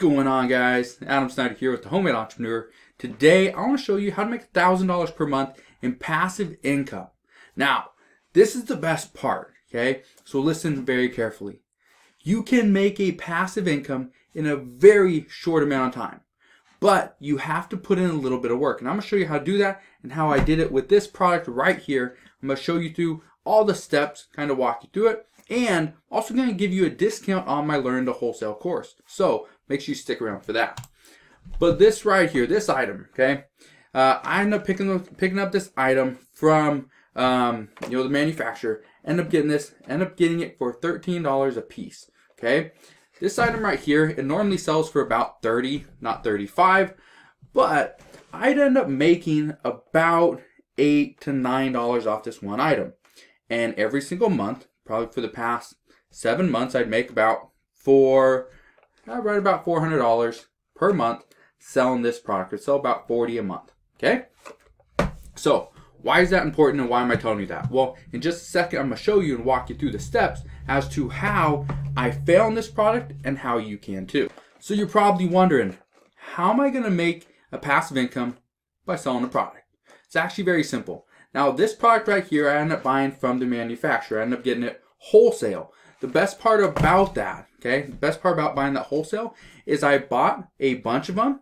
going on, guys? Adam Snyder here with the Homemade Entrepreneur. Today I want to show you how to make $1,000 per month in passive income. Now, this is the best part, okay? So listen very carefully. You can make a passive income in a very short amount of time, but you have to put in a little bit of work. And I'm going to show you how to do that and how I did it with this product right here. I'm going to show you through all the steps, kind of walk you through it, and also going to give you a discount on my Learn to Wholesale course. So make sure you stick around for that. But this right here, this item, okay, I ended up picking up this item from the manufacturer. End up getting it for $13 a piece. Okay, this item right here, it normally sells for about $30, not $35, but I'd end up making about $8 to $9 off this one item. And every single month, probably for the past 7 months, I'd make about right about $400 per month selling this product. I'd sell about $40 a month. Okay? So, why is that important and why am I telling you that? Well, in just a second, I'm going to show you and walk you through the steps as to how I found this product and how you can too. So you're probably wondering, how am I going to make a passive income by selling a product? It's actually very simple. Now, this product right here, I ended up buying from the manufacturer. I ended up getting it wholesale. The best part about that, okay, the best part about buying that wholesale is I bought a bunch of them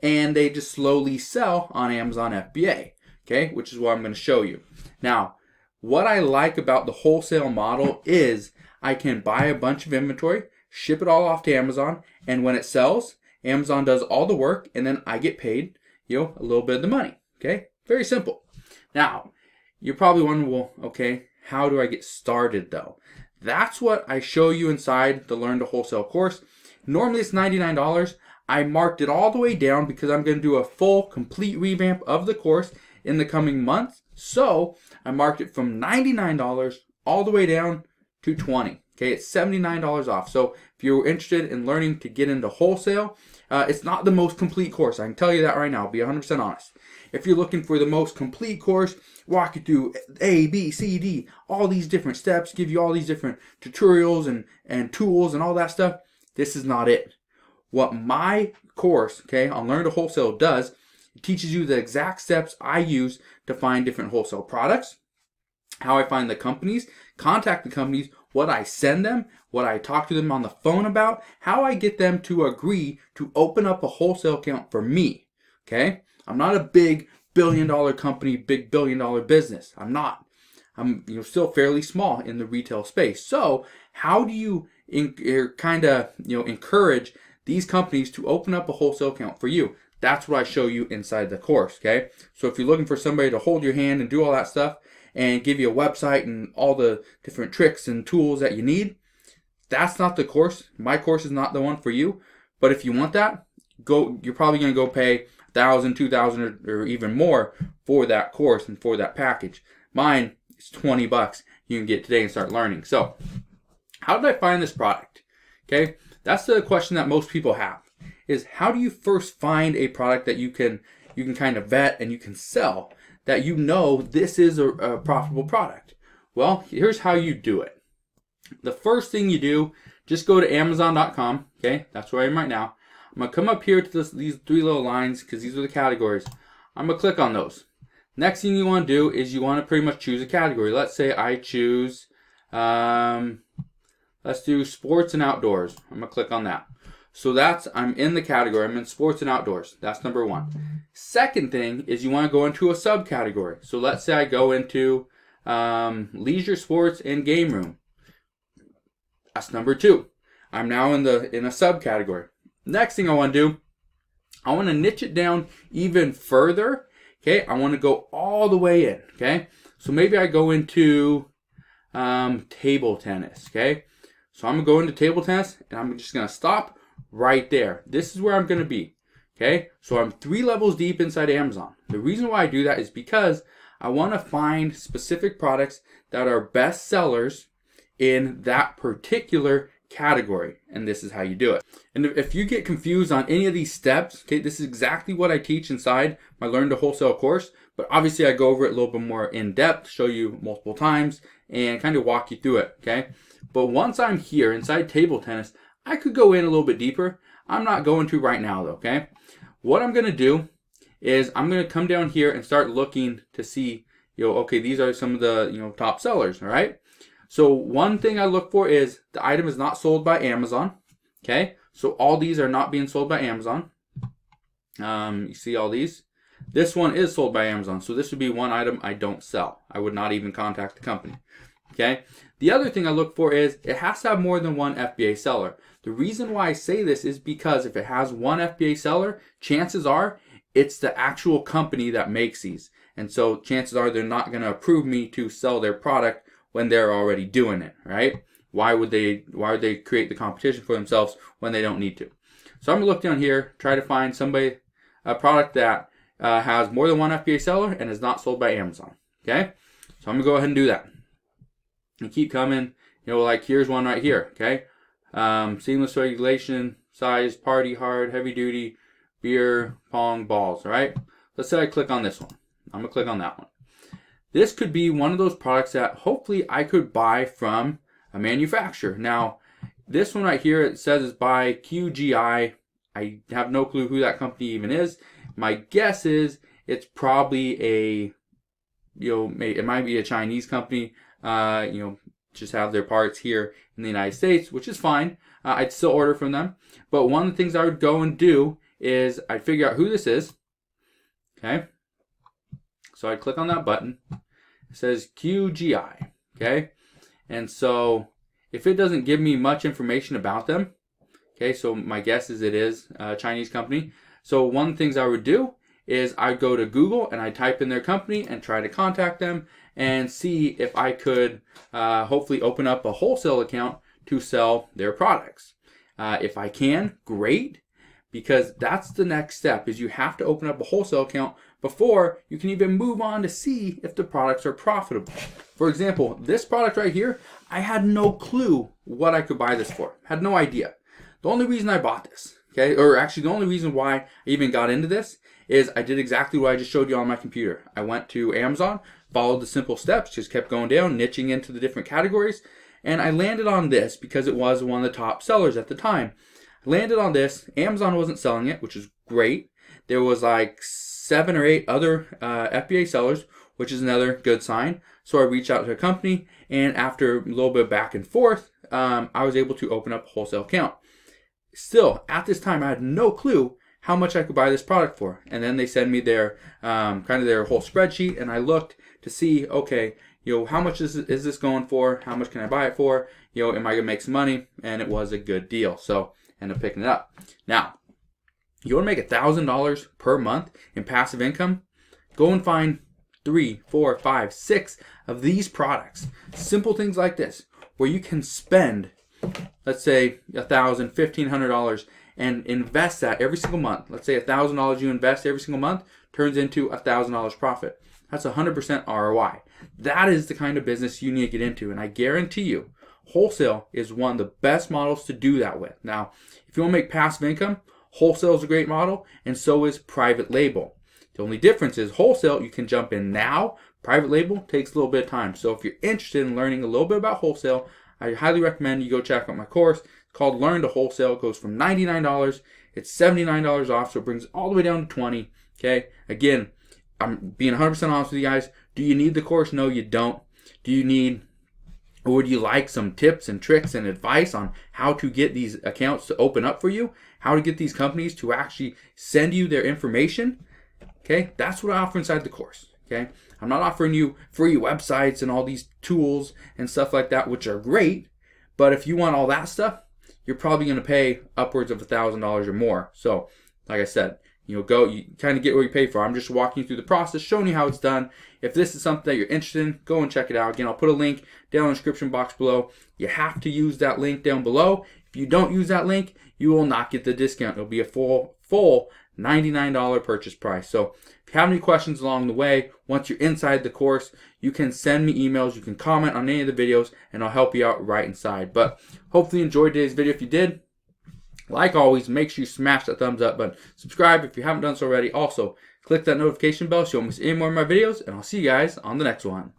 and they just slowly sell on Amazon FBA, okay, which is what I'm going to show you. Now, what I like about the wholesale model is I can buy a bunch of inventory, ship it all off to Amazon, and when it sells, Amazon does all the work and then I get paid, a little bit of the money, okay? Very simple. Now, you're probably wondering, well, okay, how do I get started though? That's what I show you inside the Learn to Wholesale course. Normally it's $99. I marked it all the way down because I'm going to do a full, complete revamp of the course in the coming months. So I marked it from $99 all the way down to $20. Okay, it's $79 off. So if you're interested in learning to get into wholesale, it's not the most complete course. I can tell you that right now. I'll be 100% honest. If you're looking for the most complete course, walk you through A, B, C, D, all these different steps, give you all these different tutorials and tools and all that stuff, this is not it. What my course, okay, on Learn to Wholesale does, it teaches you the exact steps I use to find different wholesale products, how I find the companies, contact the companies, what I send them, what I talk to them on the phone about, how I get them to agree to open up a wholesale account for me, okay? I'm not a big billion-dollar company, big billion-dollar business. I'm not. I'm still fairly small in the retail space. So how do you encourage these companies to open up a wholesale account for you? That's what I show you inside the course, okay? So if you're looking for somebody to hold your hand and do all that stuff and give you a website and all the different tricks and tools that you need, that's not the course. My course is not the one for you. But if you want that, you're probably going to go pay $1,000, $2,000, or even more for that course and for that package. Mine is $20. You can get today and start learning. So, how did I find this product? Okay, that's the question that most people have. Is how do you first find a product that you can kind of vet and you can sell that this is a profitable product? Well, here's how you do it. The first thing you do, just go to Amazon.com. Okay, that's where I am right now. I'm going to come up here to these three little lines because these are the categories. I'm going to click on those. Next thing you want to do is you want to pretty much choose a category. Let's say I choose, let's do sports and outdoors. I'm going to click on that. So I'm in the category. I'm in sports and outdoors. That's number one. Second thing is you want to go into a subcategory. So let's say I go into leisure sports and game room. That's number two. I'm now in a subcategory. Next thing I want to do, I want to niche it down even further. Okay, I want to go all the way in. Okay, so maybe I go into table tennis. Okay, so I'm going to go into table tennis and I'm just going to stop right there. This is where I'm going to be. Okay, so I'm 3 levels deep inside Amazon. The reason why I do that is because I want to find specific products that are best sellers in that particular category, and this is how you do it. And if you get confused on any of these steps, okay, this is exactly what I teach inside my Learn to Wholesale course, but obviously I go over it a little bit more in depth, show you multiple times, and kind of walk you through it, okay? But once I'm here inside table tennis, I could go in a little bit deeper. I'm not going to right now though, okay? What I'm going to do is I'm going to come down here and start looking to see, okay, these are some of the, top sellers, all right? So one thing I look for is the item is not sold by Amazon, okay? So all these are not being sold by Amazon. You see all these? This one is sold by Amazon, so this would be one item I don't sell. I would not even contact the company, okay? The other thing I look for is it has to have more than one FBA seller. The reason why I say this is because if it has one FBA seller, chances are it's the actual company that makes these. And so chances are they're not going to approve me to sell their product when they're already doing it, right? Why would they create the competition for themselves when they don't need to? So I'm going to look down here, try to find a product that has more than one FBA seller and is not sold by Amazon, okay? So I'm going to go ahead and do that. And keep coming, like here's one right here, okay? Seamless regulation, size, party hard, heavy duty, beer, pong, balls, right? Let's say I click on this one. I'm going to click on that one. This could be one of those products that hopefully I could buy from a manufacturer. Now, this one right here, it says it's by QGI. I have no clue who that company even is. My guess is it's probably it might be a Chinese company, just have their parts here in the United States, which is fine. I'd still order from them. But one of the things I would go and do is I'd figure out who this is. Okay. So I'd click on that button. It says QGI. Okay. And so if it doesn't give me much information about them, okay, so my guess is it is a Chinese company. So one of the things I would do is I'd go to Google and I'd type in their company and try to contact them and see if I could hopefully open up a wholesale account to sell their products. If I can, great, because that's the next step is you have to open up a wholesale account before you can even move on to see if the products are profitable. For example, this product right here, I had no clue what I could buy this for. Had no idea. The only reason I bought this, okay, or actually the only reason why I even got into this is I did exactly what I just showed you on my computer. I went to Amazon, followed the simple steps, just kept going down, niching into the different categories, and I landed on this because it was one of the top sellers at the time. I landed on this. Amazon wasn't selling it, which is great. There was like 7 or 8 other FBA sellers, which is another good sign. So I reached out to a company, and after a little bit of back and forth, I was able to open up a wholesale account. Still, at this time, I had no clue how much I could buy this product for. And then they send me their kind of their whole spreadsheet, and I looked to see, okay, how much is this going for? How much can I buy it for? Am I gonna make some money? And it was a good deal, so I ended up picking it up. Now, you want to make $1,000 per month in passive income? Go and find 3, 4, 5, 6 of these products. Simple things like this, where you can spend, let's say $1,000, $1,500, and invest that every single month. Let's say $1,000 you invest every single month turns into $1,000 profit. That's 100% ROI. That is the kind of business you need to get into, and I guarantee you, wholesale is one of the best models to do that with. Now, if you want to make passive income, wholesale is a great model, and so is private label. The only difference is wholesale, you can jump in now. Private label takes a little bit of time. So if you're interested in learning a little bit about wholesale, I highly recommend you go check out my course. It's called Learn to Wholesale. It goes from $99, it's $79 off, so it brings it all the way down to $20. Okay, again, I'm being 100% honest with you guys. Do you need the course? No, you don't. Or would you like some tips and tricks and advice on how to get these accounts to open up for you? How to get these companies to actually send you their information? Okay, that's what I offer inside the course. Okay, I'm not offering you free websites and all these tools and stuff like that, which are great. But if you want all that stuff, you're probably going to pay upwards of $1,000 or more. So, like I said, you kind of get what you pay for. I'm just walking you through the process, showing you how it's done. If this is something that you're interested in, go and check it out. Again, I'll put a link down in the description box below. You have to use that link down below. If you don't use that link, you will not get the discount. It'll be a full $99 purchase price. So if you have any questions along the way, once you're inside the course, you can send me emails, you can comment on any of the videos, and I'll help you out right inside. But hopefully you enjoyed today's video. If you did, like always, make sure you smash that thumbs up button. Subscribe if you haven't done so already. Also, click that notification bell so you won't miss any more of my videos, and I'll see you guys on the next one.